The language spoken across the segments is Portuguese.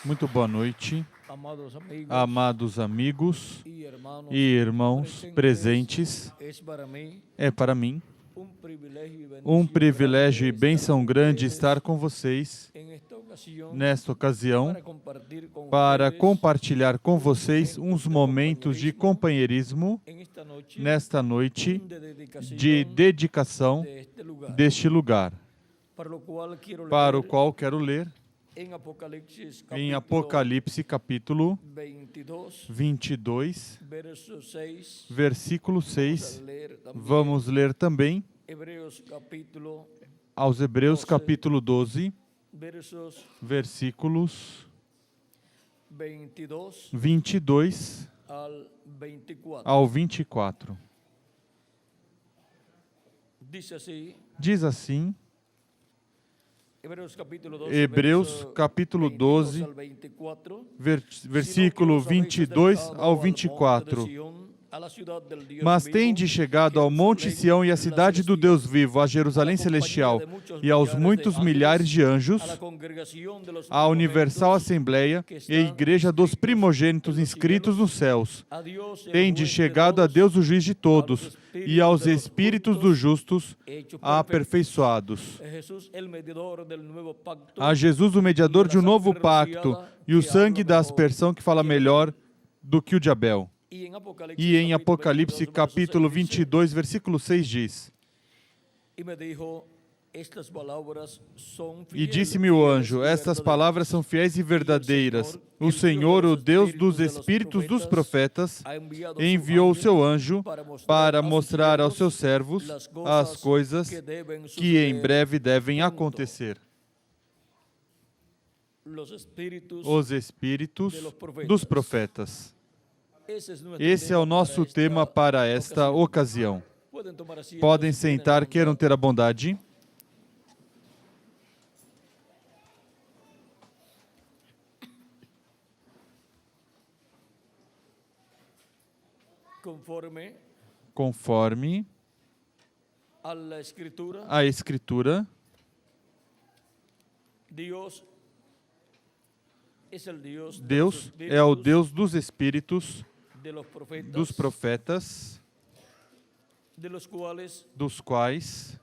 Muito boa noite, amados amigos e irmãos presentes. É para mim um privilégio e bênção grande estar com vocês nesta ocasião para compartilhar com vocês uns momentos de companheirismo nesta noite de dedicação deste lugar, para o qual quero ler em Apocalipse capítulo 22, versículo 6. Vamos ler também aos Hebreus capítulo 12, versículos 22 ao 24. Diz assim, Hebreus capítulo 12, versículo 22 ao 24. Mas tende chegado ao Monte Sião e à cidade do Deus vivo, a Jerusalém celestial, e aos muitos milhares de anjos, à universal assembleia e à igreja dos primogênitos inscritos nos céus. Tende chegado a Deus o juiz de todos, e aos espíritos dos justos aperfeiçoados. A Jesus, o mediador de um novo pacto, e o sangue da aspersão que fala melhor do que o de Abel. E em Apocalipse capítulo 22, versículo 6 diz: E disse-me o anjo, estas palavras são fiéis e verdadeiras. O Senhor, o Deus dos espíritos dos profetas, enviou o seu anjo para mostrar aos seus servos as coisas que em breve devem acontecer. Os espíritos dos profetas. Esse é o nosso tema para esta ocasião. Podem sentar, queiram ter a bondade. Conforme a Escritura, Deus é o Deus dos espíritos dos profetas, dos quais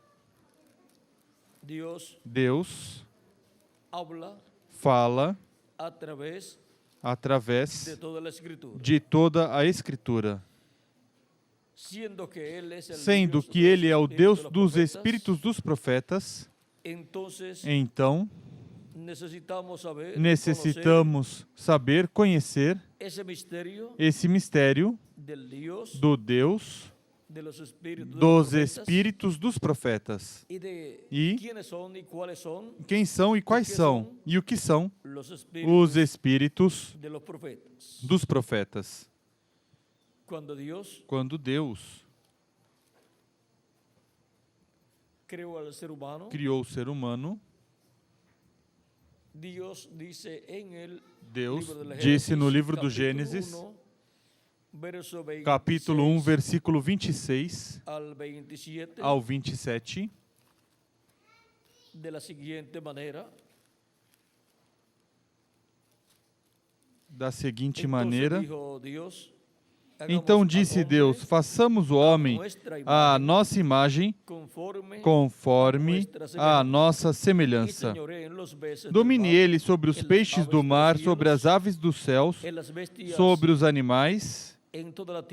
Deus fala através de toda a Escritura. Sendo que Ele é o Deus dos espíritos dos profetas, então necessitamos saber, conhecer esse mistério do Deus dos espíritos dos profetas. E quem são e quais são, e o que são os espíritos dos profetas. Quando Deus criou o ser humano, Deus disse no livro do Gênesis, capítulo 1, versículo 26 ao 27, da seguinte maneira: Então disse Deus, façamos o homem à nossa imagem, conforme a nossa semelhança. Domine ele sobre os peixes do mar, sobre as aves dos céus, sobre os animais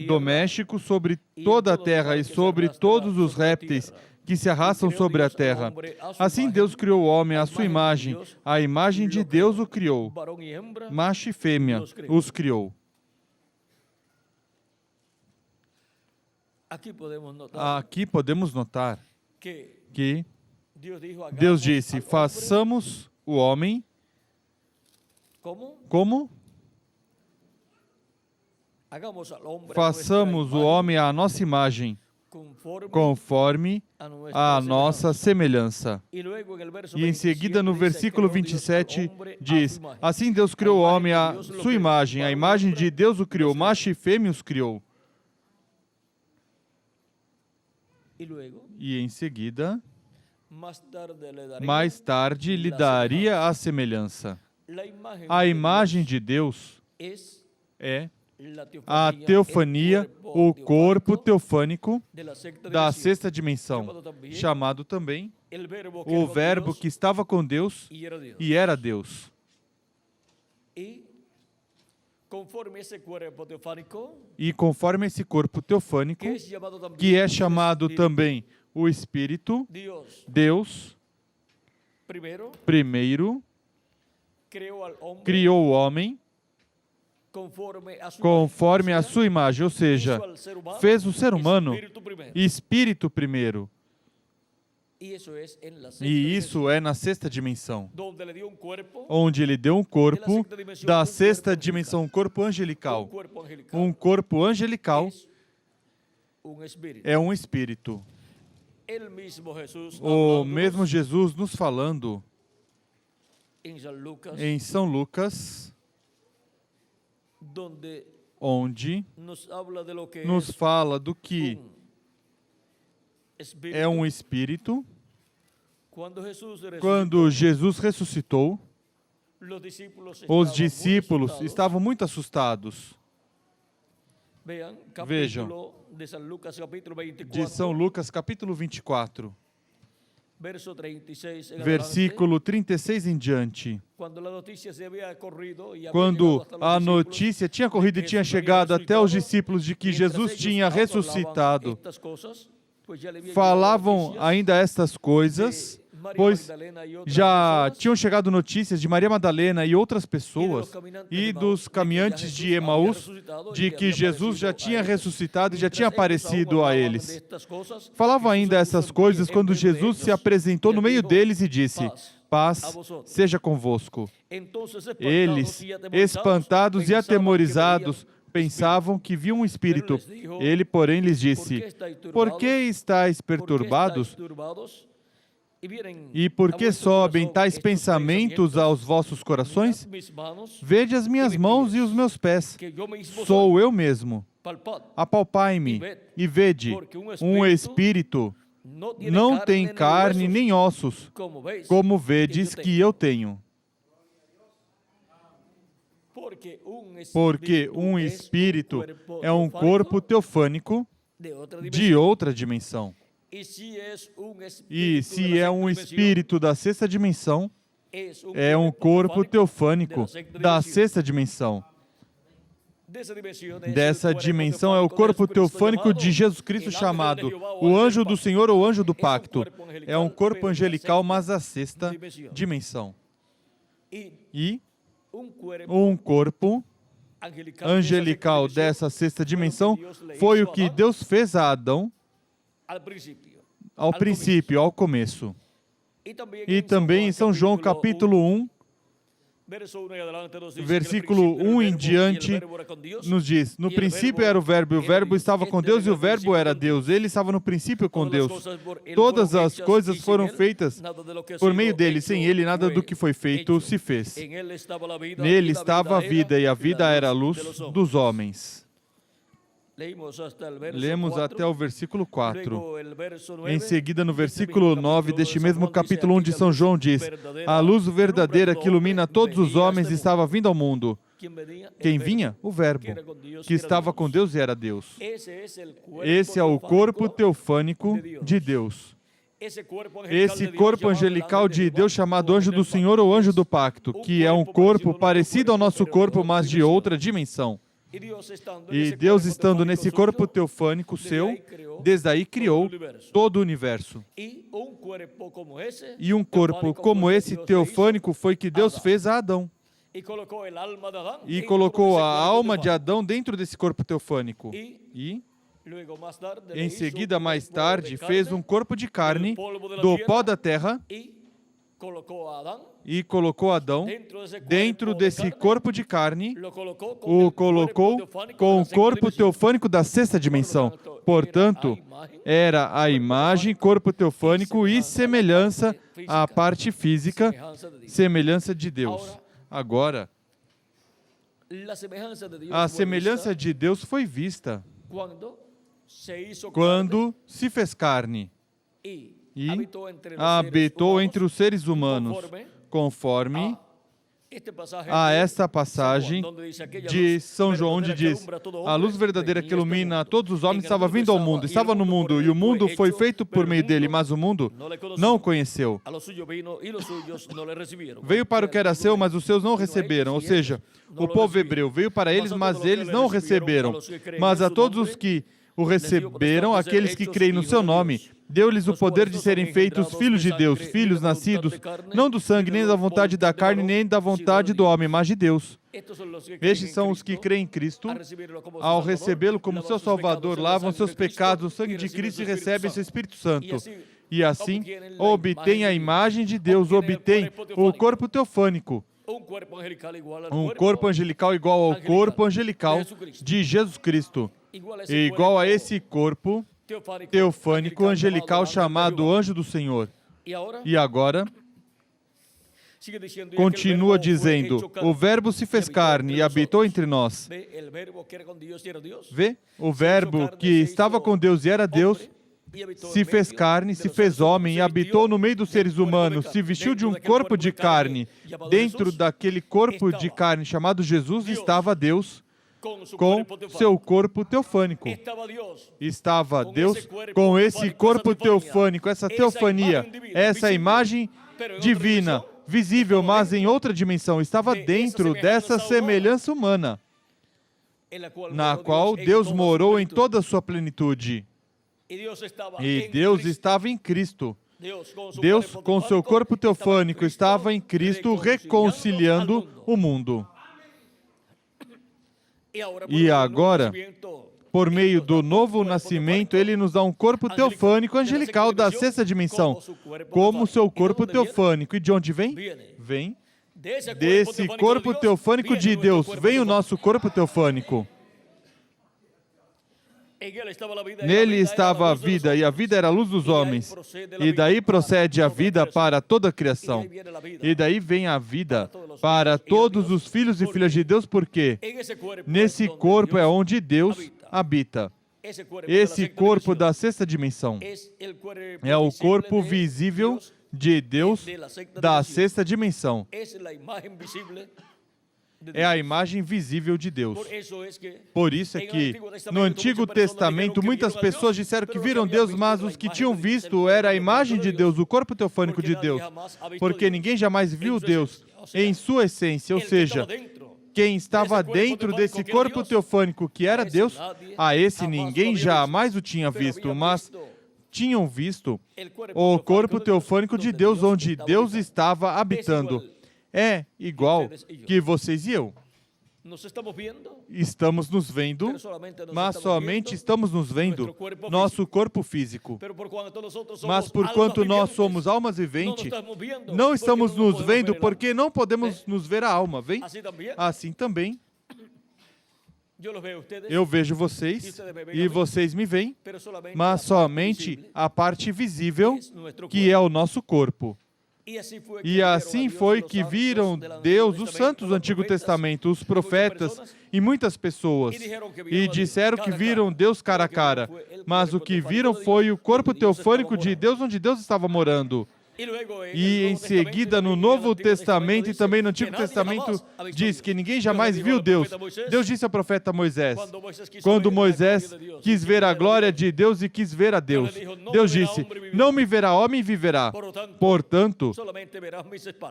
domésticos, sobre toda a terra e sobre todos os répteis que se arrastam sobre a terra. Assim Deus criou o homem à sua imagem, a imagem de Deus o criou. Macho e fêmea os criou. Aqui podemos notar que Deus disse, façamos o homem como? Façamos o homem à nossa imagem, conforme a nossa semelhança. E em seguida, no versículo 27, diz, assim Deus criou o homem à sua imagem, a imagem de Deus o criou, macho e fêmea os criou. E em seguida, mais tarde lhe daria a semelhança. A imagem de Deus é a teofania, o corpo teofânico da sexta dimensão, chamado também o Verbo que estava com Deus e era Deus. E conforme esse corpo teofânico, que é chamado também o Espírito, Deus, primeiro, criou o homem conforme a sua imagem, ou seja, fez o ser humano espírito primeiro. E isso é na sexta dimensão, onde ele deu um corpo da sexta dimensão, um corpo angelical. Um corpo angelical é um espírito. O mesmo Jesus nos falando em São Lucas, onde nos fala do que é um espírito. Quando Jesus ressuscitou, os discípulos estavam muito assustados. Vejam, de São Lucas, capítulo 24, versículo 36 em diante. Quando a notícia tinha corrido e tinha chegado até os discípulos de que Jesus tinha ressuscitado, falavam ainda estas coisas, pois já tinham chegado notícias de Maria Madalena e outras pessoas e dos caminhantes de Emaús de que Jesus já tinha ressuscitado e já tinha aparecido a eles. Falavam ainda essas coisas quando Jesus se apresentou no meio deles e disse: paz seja convosco. Eles, espantados e atemorizados, pensavam que viam um espírito. Ele, porém, lhes disse: por que estáis perturbados? E por que sobem tais pensamentos aos vossos corações? Vede as minhas mãos e os meus pés. Sou eu mesmo. Apalpai-me e vede, um espírito não tem carne nem ossos, como vedes que eu tenho. Porque um espírito é um corpo teofânico de outra dimensão. E se é um espírito da sexta dimensão, é um corpo teofânico da sexta dimensão. Dessa dimensão é o corpo teofânico de Jesus Cristo, chamado o anjo do Senhor ou anjo do pacto. É um corpo angelical, mas da sexta dimensão. E um corpo angelical dessa sexta dimensão foi o que Deus fez a Adão ao princípio, ao começo. E também em São João capítulo 1, versículo 1 em diante, nos diz: no princípio era o Verbo, e o Verbo estava com Deus, e o Verbo era Deus. Ele estava no princípio com Deus. Todas as coisas foram feitas por meio dele. Sem ele, nada do que foi feito se fez. Nele estava a vida, e a vida era a luz dos homens. Lemos até o versículo 4. Em seguida, no versículo 9 deste mesmo capítulo 1 de São João, diz: a luz verdadeira que ilumina todos os homens estava vindo ao mundo. Quem vinha? O Verbo, que estava com Deus e era Deus. Esse é o corpo teofânico de Deus. Esse corpo angelical de Deus, chamado anjo do Senhor ou anjo do pacto, que é um corpo parecido ao nosso corpo, mas de outra dimensão. E Deus, estando nesse corpo teofânico seu, desde aí criou todo o universo. E um corpo como esse teofânico foi que Deus fez a Adão. E colocou a alma de Adão dentro desse corpo teofânico. E, em seguida, mais tarde, fez um corpo de carne do pó da terra e colocou Adão dentro desse corpo de carne, o colocou com o corpo teofânico da sexta dimensão. Portanto, era a imagem, corpo teofânico e semelhança à parte física, semelhança de Deus. Agora, a semelhança de Deus foi vista quando se fez carne e habitou entre os seres humanos, conforme a esta passagem de São João, onde diz: a luz verdadeira que ilumina todos os homens estava vindo ao mundo, estava no mundo, e o mundo foi feito por meio dele, mas o mundo não o conheceu. Veio para o que era seu, mas os seus não o receberam. Ou seja, o povo hebreu veio para eles, mas eles não o receberam. Mas a todos os que o receberam, aqueles que creem no seu nome, deu-lhes o poder de serem feitos filhos de Deus, filhos nascidos, não do sangue, nem da vontade da carne, nem da vontade do homem, mas de Deus. Estes são os que creem em Cristo, ao recebê-lo como seu Salvador, lavam seus pecados no sangue de Cristo e recebem seu Espírito Santo. E assim, obtêm a imagem de Deus, obtêm o corpo teofânico, um corpo angelical igual ao corpo angelical de Jesus Cristo, e igual a esse corpo teofânico angelical chamado Anjo do Senhor. E agora, continua dizendo, o Verbo se fez carne e habitou entre nós. Vê? O Verbo que estava com Deus e era Deus, se fez carne, se fez homem e habitou no meio dos seres humanos, se vestiu de um corpo de carne. Dentro daquele corpo de carne chamado Jesus estava Deus, com seu corpo teofânico. Estava Deus com esse corpo teofânico, essa teofania, essa imagem divina, visível, mas em outra dimensão. Estava dentro dessa semelhança humana, na qual Deus morou em toda a sua plenitude. E Deus estava em Cristo. Deus, com seu corpo teofânico, estava em Cristo reconciliando o mundo. E agora, por meio do novo nascimento, ele nos dá um corpo teofânico angelical da sexta dimensão, como seu corpo teofânico. E de onde vem? Vem desse corpo teofânico de Deus. Vem o nosso corpo teofânico. Nele estava a vida, e a vida era a luz dos homens. E daí procede a vida para toda a criação. E daí vem a vida para todos os filhos e filhas de Deus, porque nesse corpo é onde Deus habita. Esse corpo da sexta dimensão é o corpo visível de Deus da sexta dimensão. É a imagem visível de Deus. Por isso é que, no Antigo Testamento, muitas pessoas disseram que viram Deus, mas os que tinham visto era a imagem de Deus, o corpo teofânico de Deus, porque ninguém jamais viu Deus em sua essência, ou seja, quem estava dentro desse corpo teofânico que era Deus, a esse ninguém jamais o tinha visto, mas tinham visto o corpo teofânico de Deus, onde Deus estava habitando. É igual que vocês e eu. Estamos nos vendo, mas somente estamos nos vendo nosso corpo físico. Mas porquanto nós somos almas viventes, não estamos nos vendo porque não podemos nos ver a alma, vem? Assim também. Eu vejo vocês e vocês me veem, mas somente a parte visível, que é o nosso corpo. E assim foi que viram Deus, os santos do Antigo Testamento, os profetas e muitas pessoas, e disseram que viram Deus cara a cara, mas o que viram foi o corpo teofânico de Deus, onde Deus estava morando. E em seguida, no Novo Testamento e também no Antigo Testamento, diz que ninguém jamais viu Deus. Deus disse ao profeta Moisés, quando Moisés quis ver a glória de Deus e quis ver a Deus, Deus disse, não me verá homem e viverá. Portanto,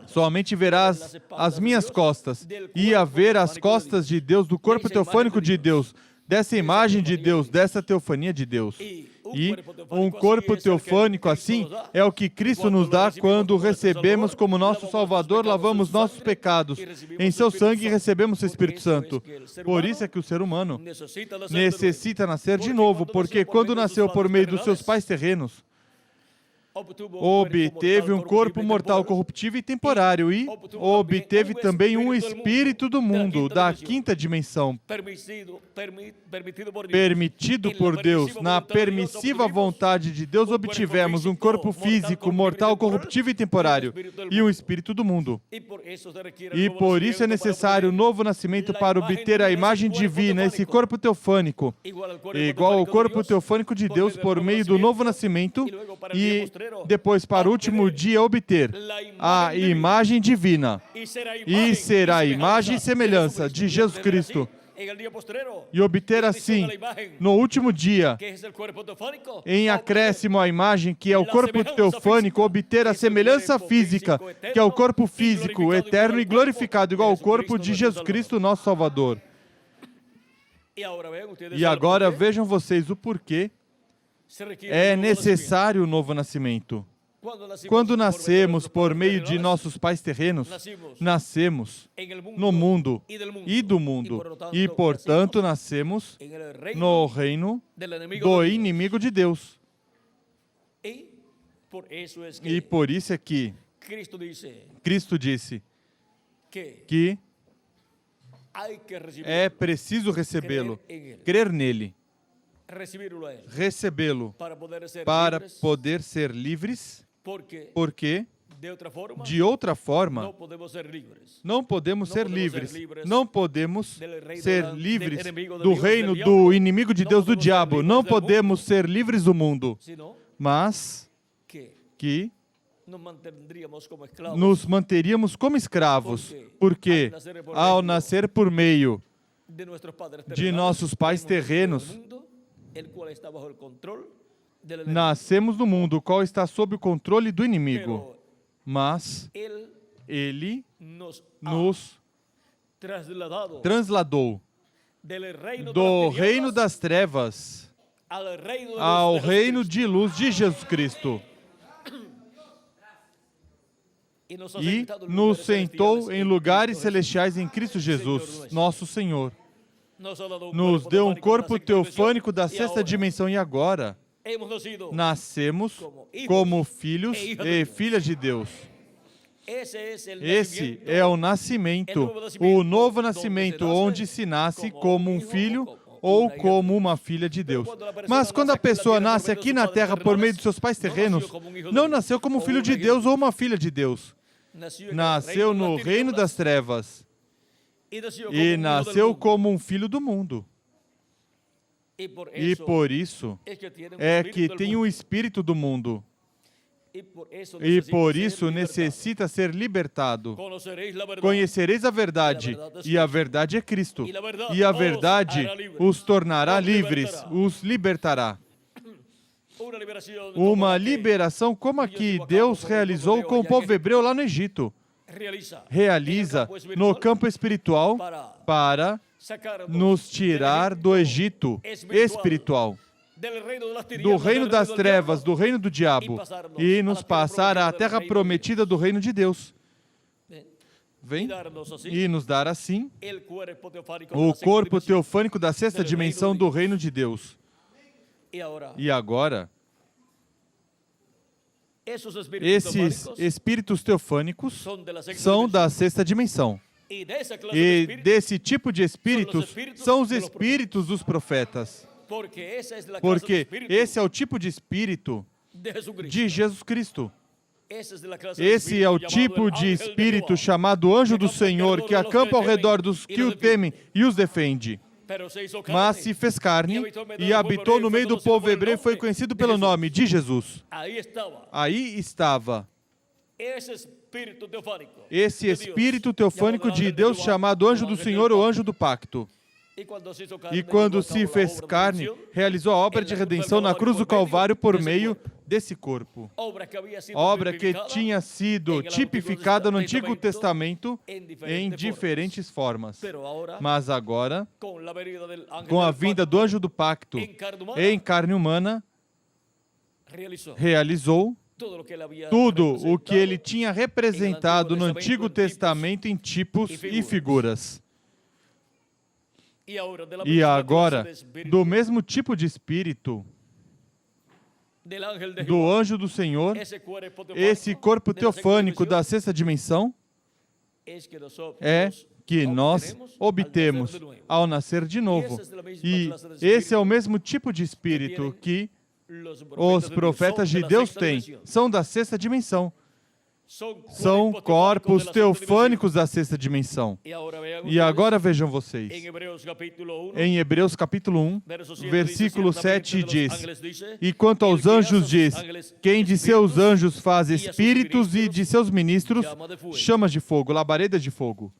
somente verás as minhas costas. E a ver as costas de Deus, do corpo teofânico de Deus, dessa imagem de Deus, dessa teofania de Deus. E um corpo teofânico assim é o que Cristo nos dá quando recebemos como nosso Salvador, lavamos nossos pecados em seu sangue e recebemos o Espírito Santo. Por isso é que o ser humano necessita nascer de novo, porque quando nasceu por meio dos seus pais terrenos, obteve um corpo mortal corruptível e temporário e obteve também um espírito do mundo, da quinta dimensão, permitido por Deus. Na permissiva vontade de Deus obtivemos um corpo físico, mortal, corruptível e temporário e um espírito do mundo. E por isso é necessário um novo nascimento para obter a imagem divina, esse corpo teofânico, igual ao corpo teofânico de Deus por meio do novo nascimento, e depois para o último dia obter a imagem divina, e será a imagem e semelhança de Jesus Cristo, e obter assim, no último dia, em acréscimo à imagem, que é o corpo teofânico, obter a semelhança física, que é o corpo físico, eterno e glorificado, igual ao corpo de Jesus Cristo, nosso Salvador. E agora vejam vocês o porquê é necessário o novo nascimento. Quando nascemos por meio de nossos pais terrenos, nascemos no mundo e do mundo, e, portanto, nascemos no reino do inimigo de Deus. E por isso é que Cristo disse que é preciso recebê-lo, crer nele, recebê-lo para poder ser livres, porque de outra forma não podemos ser livres. Não podemos ser livres do reino do inimigo de Deus, do diabo. Não podemos ser livres do mundo, mas que nos manteríamos como escravos, porque ao nascer por meio de nossos pais terrenos, nascemos no mundo, o qual está sob o controle do inimigo, mas ele nos trasladou do reino das trevas ao reino de luz de Jesus Cristo e nos sentou em lugares celestiais em Cristo Jesus, nosso Senhor. Nos deu um corpo teofânico da sexta dimensão e agora nascemos como filhos e filhas de Deus. Esse é o nascimento, o novo nascimento, onde se nasce como um filho ou como uma filha de Deus. Mas quando a pessoa nasce aqui na terra por meio de seus pais terrenos, não nasceu como um filho de Deus ou uma filha de Deus. Nasceu no reino das trevas e nasceu como um filho do mundo. E por isso é que tem o espírito do mundo. E por isso necessita ser libertado. Conhecereis a verdade, e a verdade é Cristo. E a verdade os tornará livres, os libertará. Uma liberação como a que Deus realizou com o povo hebreu lá no Egito. Realiza no campo espiritual para nos tirar do Egito espiritual, do reino das trevas, do reino do diabo, e nos passar à terra prometida do reino de Deus. Vem e nos dar assim o corpo teofânico da sexta dimensão do reino de Deus. E agora, esses espíritos teofânicos são da sexta dimensão. E desse tipo de espíritos são os espíritos dos profetas. Porque esse é o tipo de espírito de Jesus Cristo. Esse é o tipo de espírito chamado anjo do Senhor, que acampa ao redor dos que o temem e os defende. Mas se fez carne e habitou no meio do povo hebreu e foi conhecido pelo nome de Jesus. Aí estava esse espírito teofânico de Deus chamado anjo do Senhor ou anjo do pacto. E quando se fez carne, realizou a obra de redenção na cruz do Calvário por meio desse corpo. Obra que tinha sido tipificada no Antigo Testamento em diferentes formas. Mas agora, com a vinda do anjo do pacto em carne humana, realizou tudo o que ele tinha representado no Antigo Testamento em tipos e figuras. E agora, do mesmo tipo de espírito do anjo do Senhor, esse corpo teofânico da sexta dimensão é que nós obtemos ao nascer de novo. E esse é o mesmo tipo de espírito que os profetas de Deus têm, são da sexta dimensão. são corpos teofânicos da sexta dimensão. E agora vejam vocês. Em Hebreus capítulo 1, versículo 7 diz: E quanto aos anjos diz, quem de seus anjos faz espíritos e de seus ministros chamas de fogo, labaredas de fogo.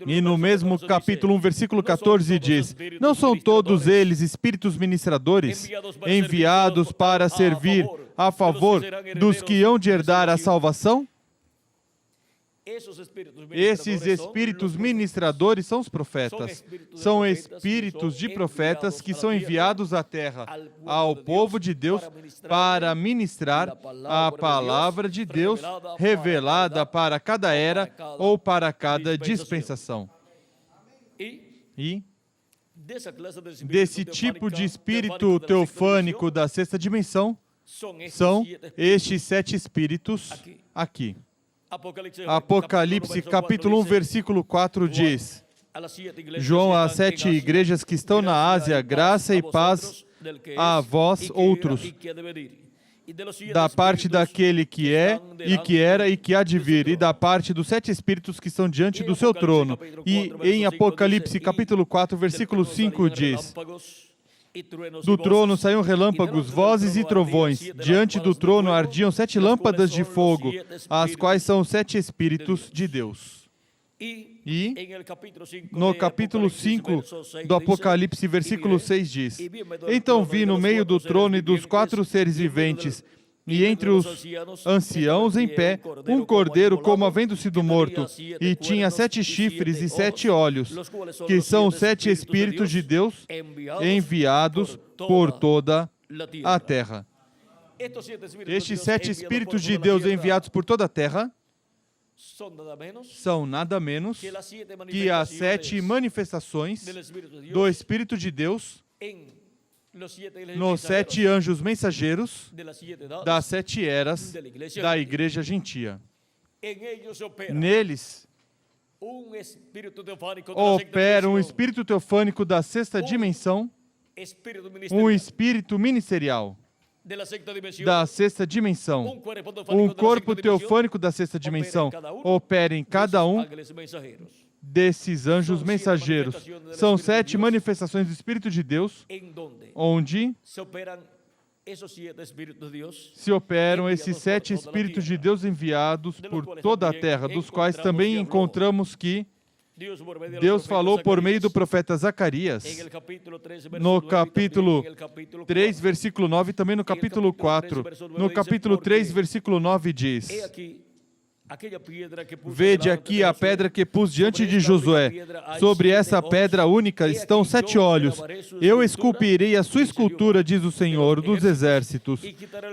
E no mesmo capítulo 1, versículo 14 diz: Não são todos eles espíritos ministradores, enviados para servir a favor dos que hão de herdar a salvação? Esses espíritos ministradores são os profetas. São espíritos de profetas que são enviados à terra, ao povo de Deus, para ministrar a palavra de Deus revelada para cada era ou para cada dispensação. E desse tipo de espírito teofânico da sexta dimensão são estes 7 espíritos aqui. Apocalipse capítulo 1, versículo 4 diz: João, às 7 igrejas que estão na Ásia, graça e paz a vós outros, da parte daquele que é, e que era, e que há de vir, e da parte dos 7 espíritos que estão diante do seu trono. E em Apocalipse capítulo 4, versículo 5 diz: Do trono saíam relâmpagos, vozes e trovões. Diante do trono ardiam 7 lâmpadas de fogo, as quais são os 7 Espíritos de Deus. E no capítulo 5 do Apocalipse, versículo 6 diz: Então vi no meio do trono e dos 4 seres viventes, e entre os anciãos em pé, um cordeiro como havendo sido morto, e tinha 7 chifres e 7 olhos, que são os 7 Espíritos de Deus enviados por toda a terra. Estes 7 Espíritos de Deus enviados por toda a terra são nada menos que as 7 manifestações do Espírito de Deus nos 7 anjos mensageiros das 7 eras da Igreja Gentia. Neles opera um espírito teofânico da sexta dimensão, um espírito ministerial da sexta dimensão, um corpo teofânico da sexta dimensão, opera em cada um desses anjos mensageiros. São 7 manifestações do Espírito de Deus, onde se operam esses 7 Espíritos de Deus enviados por toda a terra, dos quais também encontramos que Deus falou por meio do profeta Zacarias, no capítulo 3, versículo 9, e também no capítulo 4. No capítulo 3, versículo 9 diz: Vede aqui a pedra que pus diante de Josué. Sobre essa pedra única estão 7 olhos. Eu esculpirei a sua escultura, diz o Senhor dos Exércitos,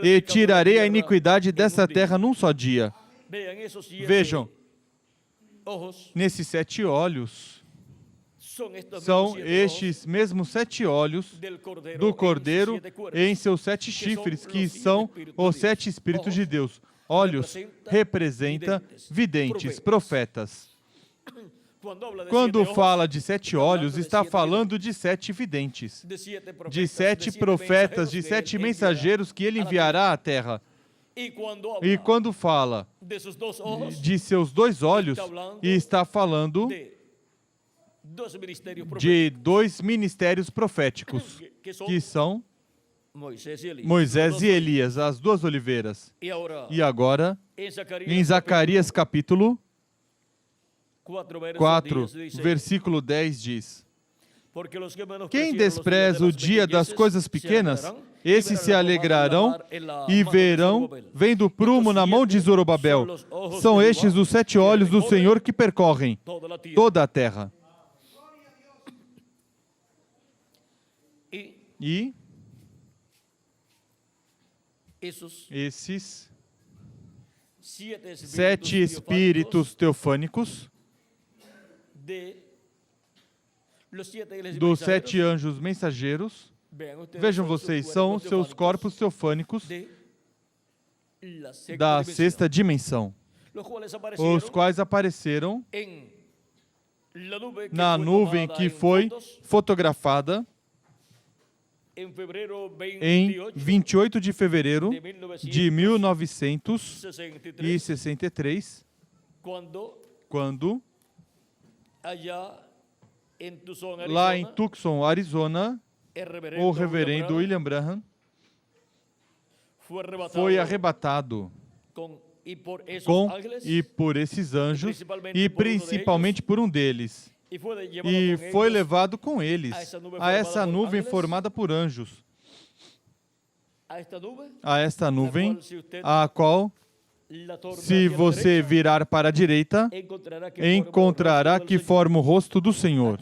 e tirarei a iniquidade dessa terra num só dia. Vejam, nesses 7 olhos, são estes mesmos 7 olhos do Cordeiro em seus 7 chifres, que são os 7 Espíritos de Deus. Olhos representa videntes, profetas. Quando fala de 7 olhos, está falando de 7 videntes, de 7 profetas, de 7 mensageiros que ele enviará à terra. E quando fala de seus 2 olhos, está falando de 2 ministérios proféticos, que são Moisés e Elias, as 2 oliveiras. E agora, em Zacarias capítulo 4, versículo 10 diz: Quem despreza o dia das coisas pequenas, esses se alegrarão e verão, vendo prumo na mão de Zorobabel. São estes os 7 olhos do Senhor que percorrem toda a terra. E esses 7 espíritos teofânicos dos 7 anjos mensageiros, vejam vocês, são seus corpos teofânicos da sexta dimensão, os quais apareceram na nuvem que foi fotografada em 28 de fevereiro de 1963, quando lá em Tucson, Arizona, o reverendo William Branham foi arrebatado com e por esses anjos, e principalmente por um deles, e foi levado com eles a essa nuvem formada por anjos, a esta nuvem, a qual, se você virar para a direita, encontrará que forma o rosto do Senhor.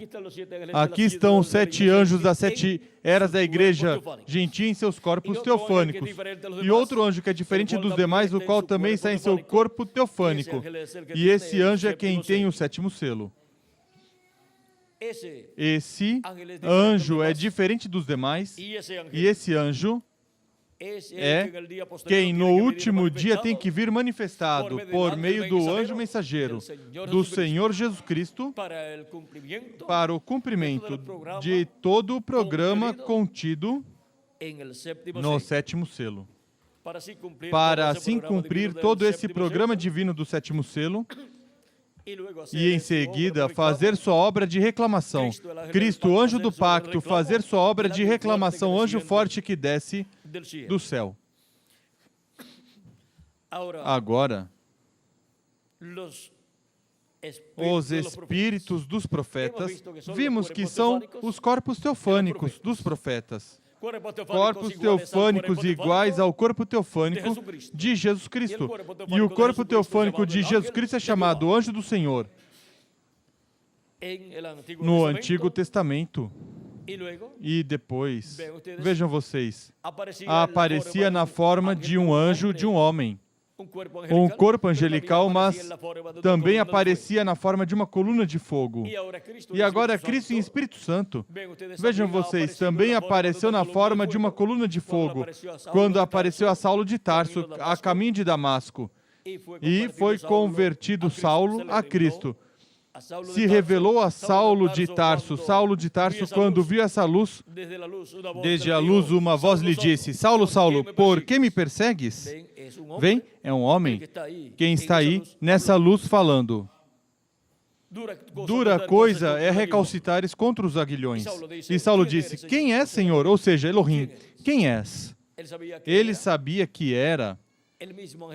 Aqui estão os 7 anjos das 7 eras da igreja gentia em seus corpos teofânicos. E outro anjo que é diferente dos demais, o qual também está em seu corpo teofânico. E esse anjo é quem tem o 7º selo. Esse anjo é diferente dos demais, e esse anjo é quem no último dia tem que vir manifestado por meio do anjo mensageiro do Senhor Jesus Cristo para o cumprimento de todo o programa contido no 7º selo. Para assim cumprir todo esse programa divino do 7º selo, e em seguida fazer sua obra de reclamação. Cristo, anjo do pacto, fazer sua obra de reclamação, anjo forte que desce do céu. Agora, os espíritos dos profetas, vimos que são os corpos teofânicos dos profetas. Corpos teofânicos iguais ao corpo teofânico de Jesus Cristo. E o corpo teofânico de Jesus Cristo é chamado Anjo do Senhor no Antigo Testamento. E depois, vejam vocês, aparecia na forma de um anjo, de um homem. Um corpo angelical, mas também aparecia na forma de uma coluna de fogo. E agora Cristo em Espírito Santo, vejam vocês, também apareceu na forma de uma coluna de fogo, quando apareceu a Saulo de Tarso, a caminho de Damasco. E foi convertido Saulo a Cristo. Se revelou a Saulo de Tarso. Saulo de Tarso, quando viu essa luz, desde a luz uma voz lhe disse: Saulo, Saulo, por que me persegues? Vem, é um homem. Quem está aí nessa luz falando? Dura coisa é recalcitares contra os aguilhões. E Saulo disse: quem és, Senhor? Ou seja, Elohim, quem és? Ele sabia que era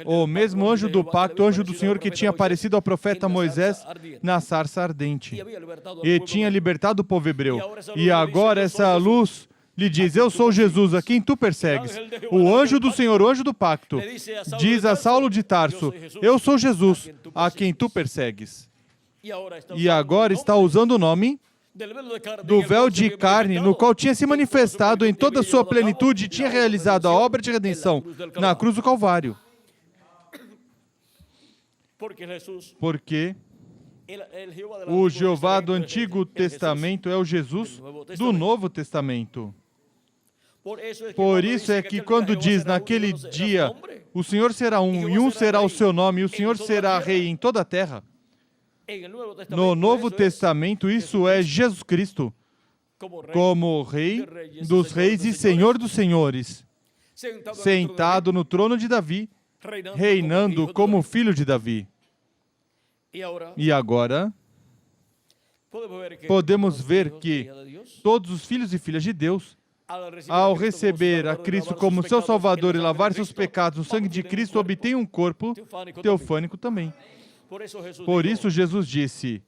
o mesmo anjo do pacto, anjo do Senhor que tinha aparecido ao profeta Moisés na sarça ardente e tinha libertado o povo hebreu. E agora essa luz lhe diz: eu sou Jesus, a quem tu persegues. O anjo do Senhor, o anjo do pacto, diz a Saulo de Tarso: eu sou Jesus, a quem tu persegues. E agora está usando o nome do véu de carne, no qual tinha se manifestado em toda a sua plenitude e tinha realizado a obra de redenção na cruz do Calvário. Porque o Jeová do Antigo Testamento é o Jesus do Novo Testamento. Por isso é que quando diz naquele dia, o Senhor será um, e um será o seu nome, e o Senhor será rei em toda a terra. No Novo Testamento, isso é Jesus Cristo, como Rei dos reis e Senhor dos senhores, sentado no trono de Davi, reinando como filho de Davi. E agora, podemos ver que todos os filhos e filhas de Deus, ao receber a Cristo como seu Salvador e lavar seus pecados no sangue de Cristo, obtêm um corpo teofânico também. Por isso Jesus disse,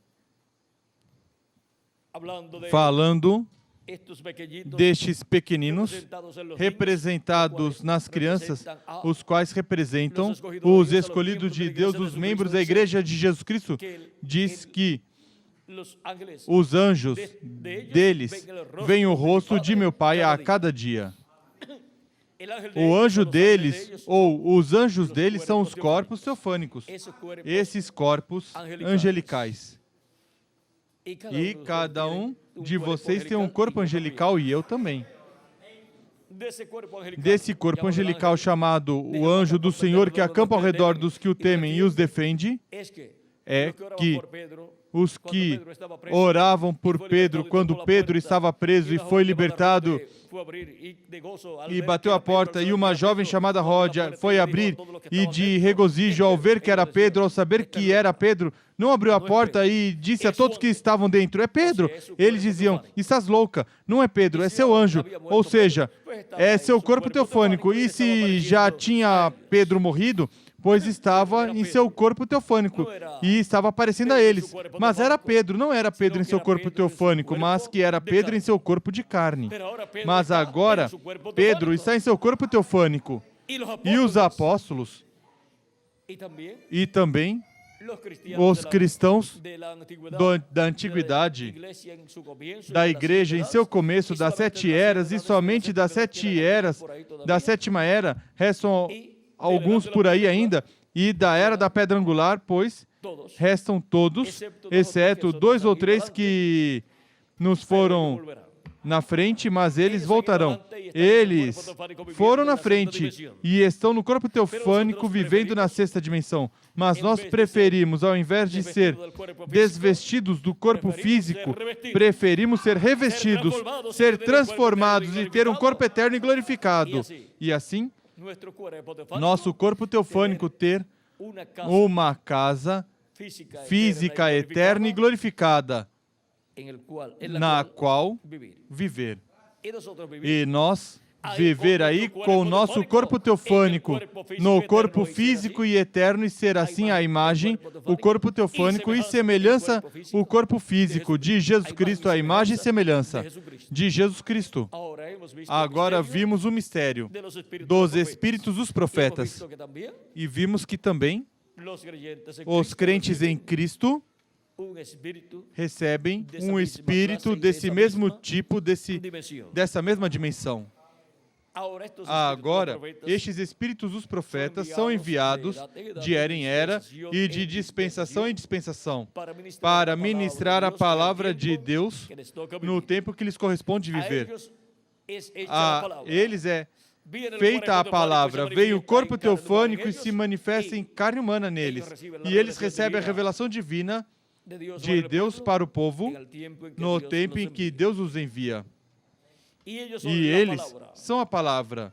falando destes pequeninos, representados nas crianças, os quais representam os escolhidos de Deus, os membros da Igreja de Jesus Cristo, diz que os anjos deles veem o rosto de meu Pai a cada dia. O anjo deles, ou os anjos deles, são os corpos teofânicos, esses corpos angelicais. E cada um de vocês tem um corpo angelical, e eu também. Desse corpo angelical chamado o anjo do Senhor, que acampa ao redor dos que o temem e os defende, é que os que oravam por Pedro quando Pedro estava preso e foi libertado e bateu a porta, e uma jovem chamada Ródia foi abrir, e de regozijo ao ver que era Pedro, ao saber que era Pedro, não abriu a porta e disse a todos que estavam dentro: é Pedro. Eles diziam: estás louca, não é Pedro, é seu anjo, ou seja, é seu corpo teofânico. E se já tinha Pedro morrido, pois estava em seu corpo teofânico e estava aparecendo a eles. Mas era Pedro, não era Pedro em seu corpo teofânico, mas que era Pedro em seu corpo de carne. Mas agora, Pedro está em seu corpo teofânico. E os apóstolos, e também os cristãos da antiguidade, da igreja em seu começo, das 7 eras, e somente das 7 eras, da 7ª era, restam alguns por aí ainda, e da era da pedra angular, pois restam todos, exceto 2 ou 3 que nos foram na frente, mas eles voltarão. Eles foram na frente e estão no corpo teofânico vivendo na 6ª dimensão. Mas nós preferimos, ao invés de ser desvestidos do corpo físico, preferimos ser revestidos, ser transformados e ter um corpo eterno e glorificado. E assim, nosso corpo teofânico ter uma casa física, eterna e glorificada, na qual viver. E nós viver aí com o nosso corpo teofânico, no corpo físico e eterno, e ser assim a imagem, o corpo teofânico e semelhança, o corpo físico de Jesus Cristo, a imagem e semelhança de Jesus Cristo. Agora vimos o mistério dos Espíritos dos profetas e vimos que também os crentes em Cristo recebem um espírito desse mesmo tipo, dessa mesma dimensão. Agora, estes espíritos dos profetas são enviados de era em era e de dispensação em dispensação para ministrar a palavra de Deus no tempo que lhes corresponde viver. A eles é feita a palavra, vem o corpo teofânico e se manifesta em carne humana neles. E eles recebem a revelação divina de Deus para o povo no tempo em que Deus os envia. E eles são a palavra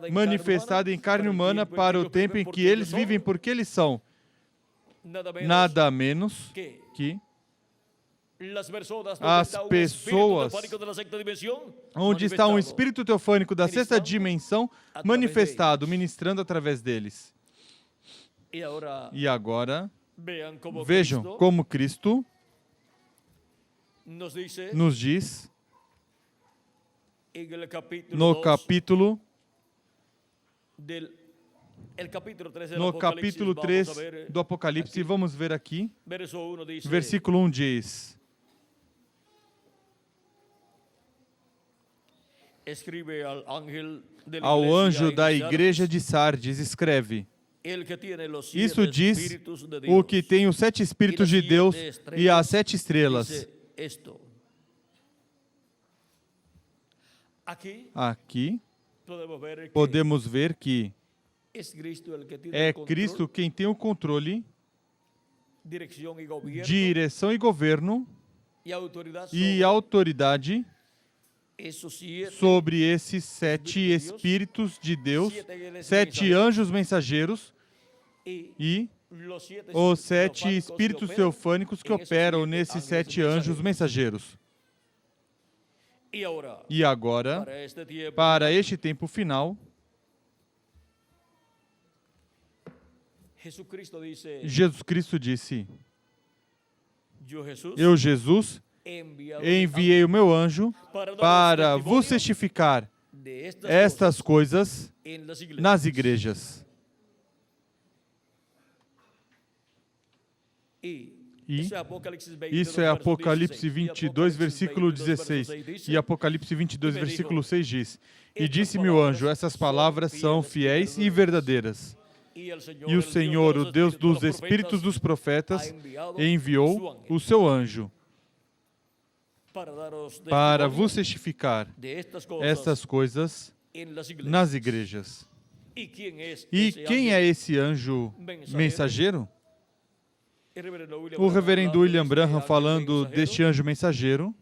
manifestada em carne humana para o tempo em que eles vivem, porque eles são nada menos que as pessoas onde está um espírito teofânico da 6ª dimensão manifestado, ministrando através deles. E agora, vejam como Cristo nos diz no capítulo 3 do Apocalipse, vamos ver aqui, versículo 1 diz: ao anjo da igreja de Sardes, escreve: isso diz o que tem os 7 Espíritos de Deus e as 7 estrelas. Aqui podemos ver que é Cristo quem tem o controle, direção e governo e autoridade sobre esses 7 Espíritos de Deus, 7 anjos mensageiros e os 7 Espíritos teofânicos que operam nesses 7 anjos mensageiros. E agora, para este tempo final, Jesus Cristo disse: eu, Jesus, enviei o meu anjo para vos testificar estas coisas nas igrejas. E isso é Apocalipse 22, versículo 16. E Apocalipse 22, versículo 6 diz: e disse-me o anjo, essas palavras são fiéis e verdadeiras. E o Senhor, o Deus dos Espíritos dos profetas, enviou o seu anjo para vos testificar estas coisas nas igrejas. E quem é esse anjo mensageiro? O reverendo William Branham, falando deste anjo mensageiro,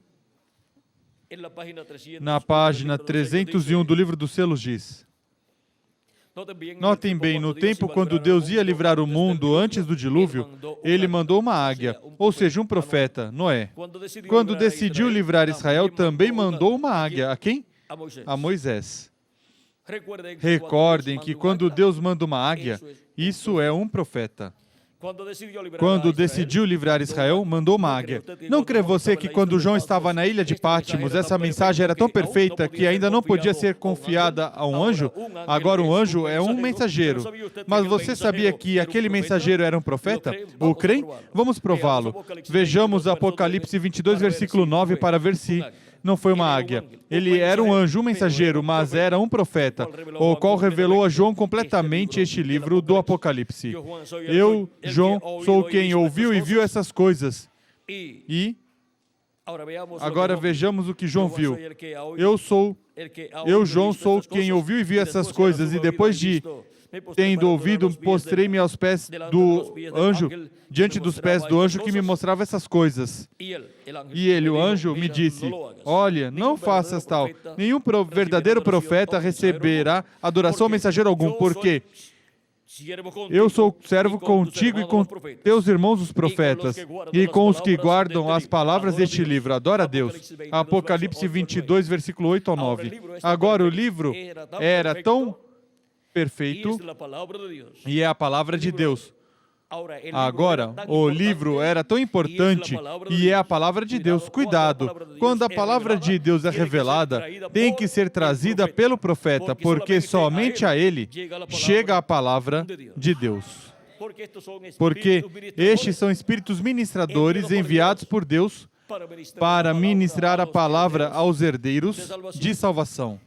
na página 301 do livro dos selos diz: notem bem, no tempo quando Deus ia livrar o mundo antes do dilúvio, Ele mandou uma águia, ou seja, um profeta, Noé. Quando decidiu livrar Israel, também mandou uma águia. A quem? A Moisés. Recordem que quando Deus manda uma águia, isso é um profeta. Quando decidiu livrar Israel, mandou uma águia. Não crê você que quando João estava na ilha de Pátmos, essa mensagem era tão perfeita que ainda não podia ser confiada a um anjo? Agora um anjo é um mensageiro. Mas você sabia que aquele mensageiro era um profeta? O creem? Vamos prová-lo. Vejamos Apocalipse 22, versículo 9, para ver se não foi uma águia. Ele era um anjo, um mensageiro, mas era um profeta, o qual revelou a João completamente este livro do Apocalipse. Eu, João, sou quem ouviu e viu essas coisas. E agora vejamos o que João viu. Eu, João, sou quem ouviu e viu essas coisas, e depois de tendo ouvido, postrei-me aos pés do anjo, diante dos pés do anjo que me mostrava essas coisas. E ele, o anjo, me disse: olha, não faças tal. Nenhum verdadeiro profeta receberá adoração ao mensageiro algum, porque eu sou servo contigo e com teus irmãos os profetas, e com os que guardam as palavras deste livro. Adora a Deus. Apocalipse 22, versículo 8 ao 9. Agora, o livro era tão perfeito e é a palavra de Deus. Agora, o livro era tão importante e é a palavra de Deus. Cuidado, quando a palavra de Deus é revelada, tem que ser trazida pelo profeta, porque somente a ele chega a palavra de Deus. Porque estes são espíritos ministradores enviados por Deus para ministrar a palavra aos herdeiros de salvação.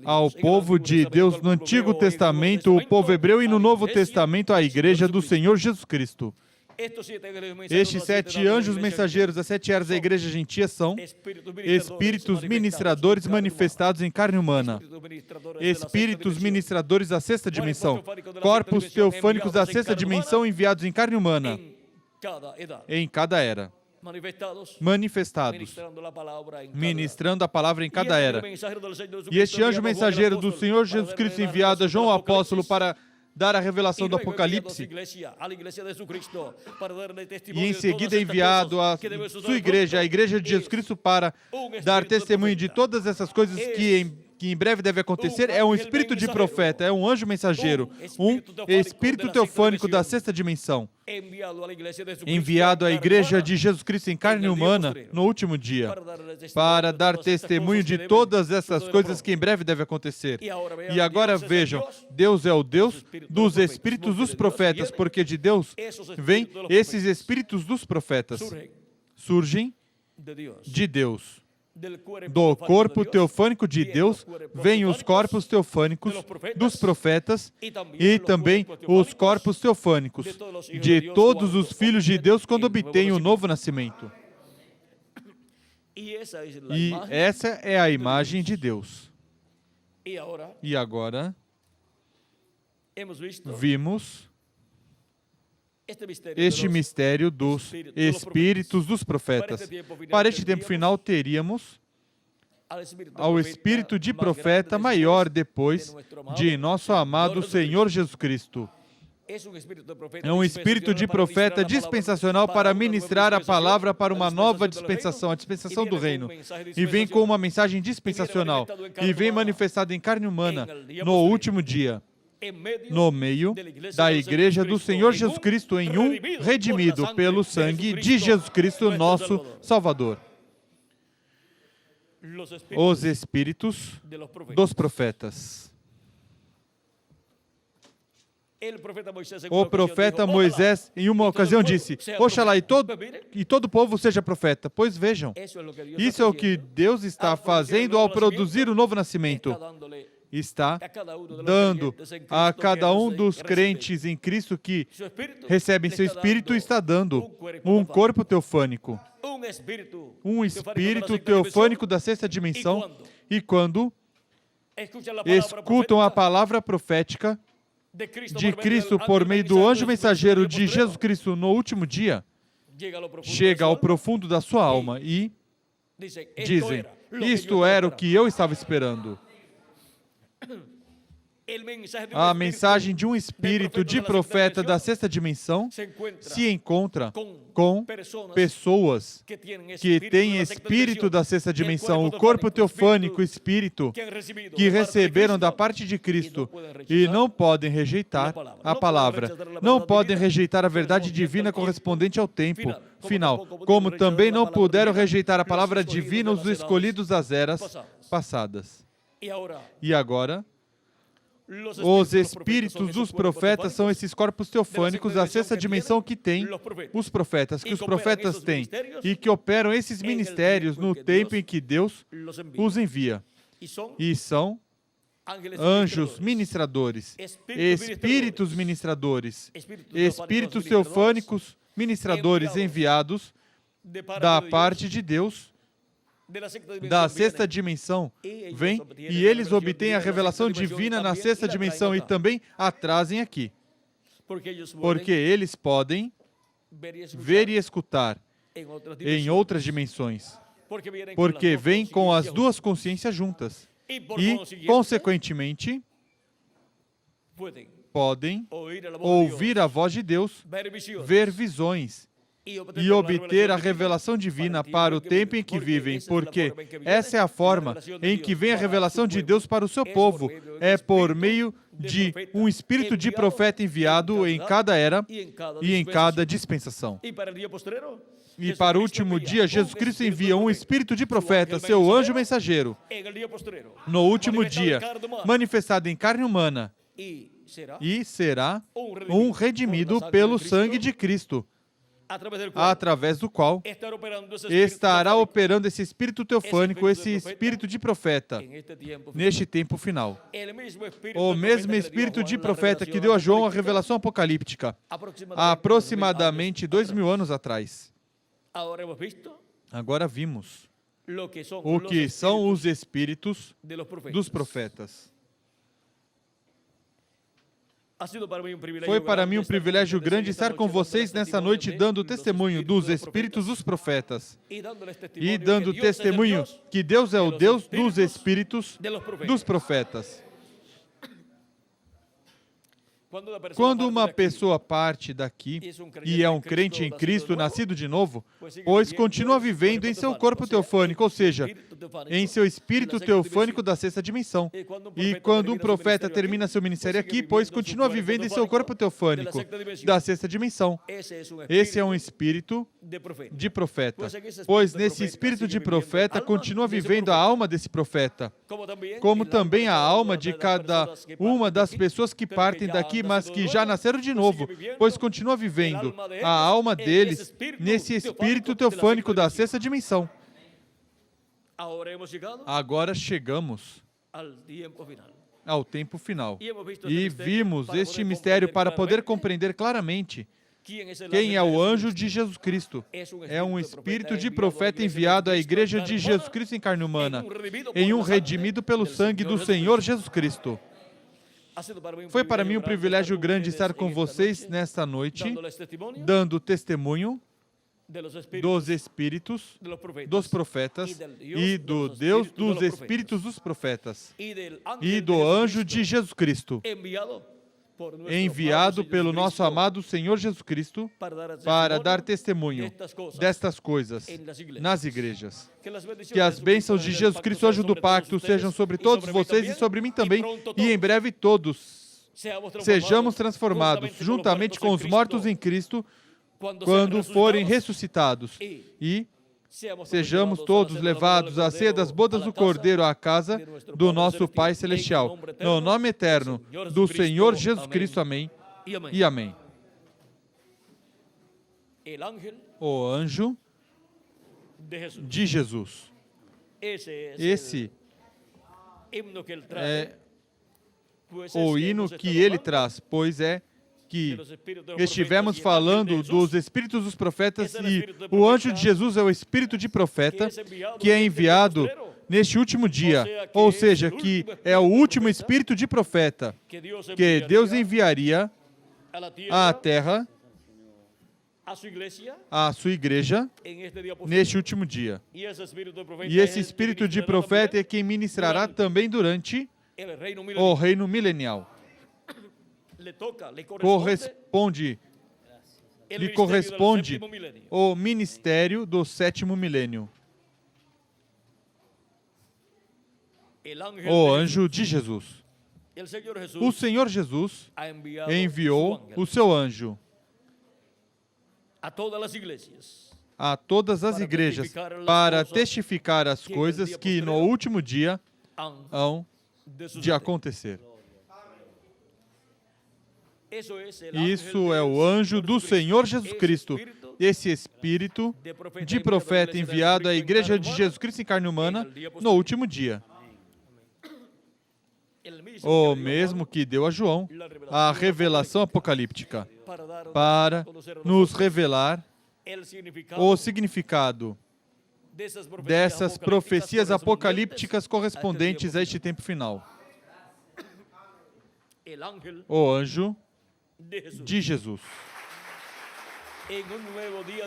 Ao povo de Deus no Antigo Testamento, o povo hebreu, e no Novo Testamento, a Igreja do Senhor Jesus Cristo. Estes 7 anjos mensageiros, as 7 eras da Igreja Gentia, são espíritos ministradores manifestados em carne humana. Espíritos ministradores da sexta dimensão. Corpos teofânicos da sexta dimensão enviados em carne humana. Em cada era. Manifestados, ministrando a palavra em cada era. E este anjo mensageiro do Senhor Jesus Cristo, enviado a João o apóstolo para dar a revelação do Apocalipse, e em seguida enviado à sua igreja, a Igreja de Jesus Cristo, para dar testemunho de todas essas coisas que em breve deve acontecer, é um espírito de profeta, é um anjo mensageiro, um espírito teofânico da sexta dimensão, enviado à Igreja de Jesus Cristo em carne humana no último dia, para dar testemunho de todas essas coisas que em breve deve acontecer. E agora vejam, Deus é o Deus dos espíritos dos profetas, porque de Deus vêm esses espíritos dos profetas. Surgem de Deus. Do corpo teofânico de Deus vêm os corpos teofânicos dos profetas e também os corpos teofânicos de todos os filhos de Deus quando obtêm o novo nascimento. E essa é a imagem de Deus. E agora vimos este mistério dos espíritos dos profetas. Para este tempo final, teríamos ao espírito de profeta maior depois de nosso amado Senhor Jesus Cristo. É um espírito de profeta dispensacional para ministrar a palavra para uma nova dispensação, a dispensação do reino. E vem com uma mensagem dispensacional. E vem manifestado em carne humana no último dia, no meio da Igreja do Senhor Jesus Cristo, em um redimido pelo sangue de Jesus Cristo, nosso Salvador. Os espíritos dos profetas. O profeta Moisés, em uma ocasião, disse: Oxalá e todo o povo seja profeta. Pois vejam, isso é o que Deus está fazendo ao produzir o novo nascimento. Está dando a cada um dos crentes em Cristo que recebem seu Espírito, está dando um corpo teofânico. Um espírito teofânico da sexta dimensão. E quando escutam a palavra profética de Cristo por meio do anjo mensageiro de Jesus Cristo no último dia, chega ao profundo da sua alma e dizem, isto era o que eu estava esperando. A mensagem de um espírito de profeta da sexta dimensão se encontra com pessoas que têm espírito da sexta dimensão, o corpo teofânico, espírito, que receberam da parte de Cristo e não podem rejeitar a palavra, não podem rejeitar a verdade divina correspondente ao tempo final, como também não puderam rejeitar a palavra divina os escolhidos das eras passadas. E agora, os espíritos dos profetas são esses corpos teofânicos da sexta dimensão que tem os profetas, que os profetas têm, e que operam esses ministérios no tempo em que Deus os envia. E são anjos ministradores, espíritos ministradores, espíritos teofânicos ministradores enviados da parte de Deus, da sexta dimensão, vêm e eles obtêm a revelação divina na sexta dimensão e também a trazem aqui. Porque eles podem ver e escutar em outras dimensões. Porque vêm com as duas consciências juntas. E, consequentemente, podem ouvir a voz de Deus, ver visões e obter a revelação divina para o tempo em que vivem, porque essa é a forma em que vem a revelação de Deus para o seu povo. É por meio de um espírito de profeta enviado em cada era e em cada dispensação. E para o último dia, Jesus Cristo envia um espírito de profeta, seu anjo mensageiro, no último dia, manifestado em carne humana, e será um redimido pelo sangue de Cristo, através do qual estará operando esse espírito teofânico, esse espírito de profeta, neste tempo final. O mesmo espírito de profeta que deu a João a revelação apocalíptica, há aproximadamente 2000 anos atrás. Agora vimos o que são os espíritos dos profetas. Foi para mim um privilégio grande estar com vocês nessa noite dando testemunho dos espíritos dos profetas e dando testemunho que Deus é o Deus dos espíritos dos profetas. Quando uma pessoa parte daqui e é um crente em Cristo, nascido de novo, pois continua vivendo em seu corpo teofânico, ou seja, em seu espírito teofânico da sexta dimensão. E quando um profeta termina seu ministério aqui, pois continua vivendo em seu corpo teofânico da sexta dimensão. Esse é um espírito de profeta, pois nesse espírito de profeta continua vivendo a alma desse profeta, como também a alma de cada uma das pessoas que partem daqui, mas que já nasceram de novo, pois continua vivendo a alma deles nesse espírito teofânico da sexta dimensão. Agora chegamos ao tempo final e vimos este mistério para poder compreender claramente quem é o anjo de Jesus Cristo. É um espírito de profeta enviado à igreja de Jesus Cristo em carne humana, em um redimido pelo sangue do Senhor Jesus Cristo. Foi para mim um privilégio grande estar com vocês nesta noite, dando testemunho dos espíritos dos profetas e do Deus dos espíritos dos profetas e do anjo de Jesus Cristo, enviado pelo nosso amado Senhor Jesus Cristo para dar testemunho destas coisas nas igrejas. Que as bênçãos de Jesus Cristo, anjo do pacto, sejam sobre todos vocês e sobre mim também, e em breve todos sejamos transformados juntamente com os mortos em Cristo quando forem ressuscitados, e sejamos todos levados à ceia das bodas do Cordeiro, à casa do nosso Pai Celestial. No nome eterno do Senhor Jesus Cristo, amém e amém. O anjo de Jesus. Esse é o hino que ele traz, pois é que estivemos falando dos espíritos dos profetas e o anjo de Jesus é o espírito de profeta que é enviado neste último dia, ou seja, que é o último espírito de profeta que Deus enviaria à terra a sua igreja neste último dia. E esse espírito de profeta é quem ministrará também durante o reino milenial. Lhe corresponde o ministério do sétimo milênio. O anjo de Jesus. O Senhor Jesus enviou o seu anjo a todas as igrejas para testificar as coisas que no último dia hão de acontecer. Isso é o anjo do Senhor Jesus Cristo, esse espírito de profeta enviado à igreja de Jesus Cristo em carne humana no último dia. O mesmo que deu a João a revelação apocalíptica, para nos revelar o significado dessas profecias apocalípticas correspondentes a este tempo final. O anjo de Jesus.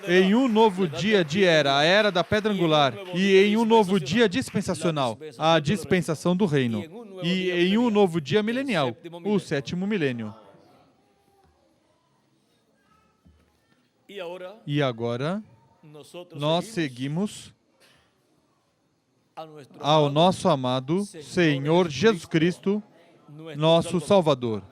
Em um novo dia de era, a era da pedra angular, e em um novo dia dispensacional, a dispensação do reino, e em um novo dia milenial, o sétimo milênio. E agora, nós seguimos ao nosso amado Senhor Jesus Cristo, nosso Salvador,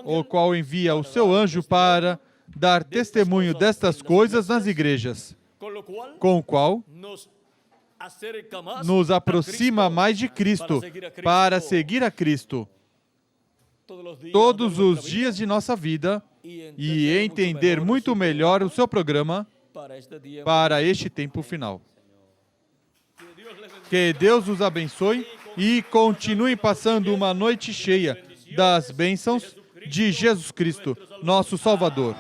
o qual envia o seu anjo para dar testemunho destas coisas nas igrejas, com o qual nos aproxima mais de Cristo, para seguir a Cristo todos os dias de nossa vida e entender muito melhor o seu programa para este tempo final. Que Deus os abençoe e continue passando uma noite cheia das bênçãos de Jesus Cristo, nosso Salvador.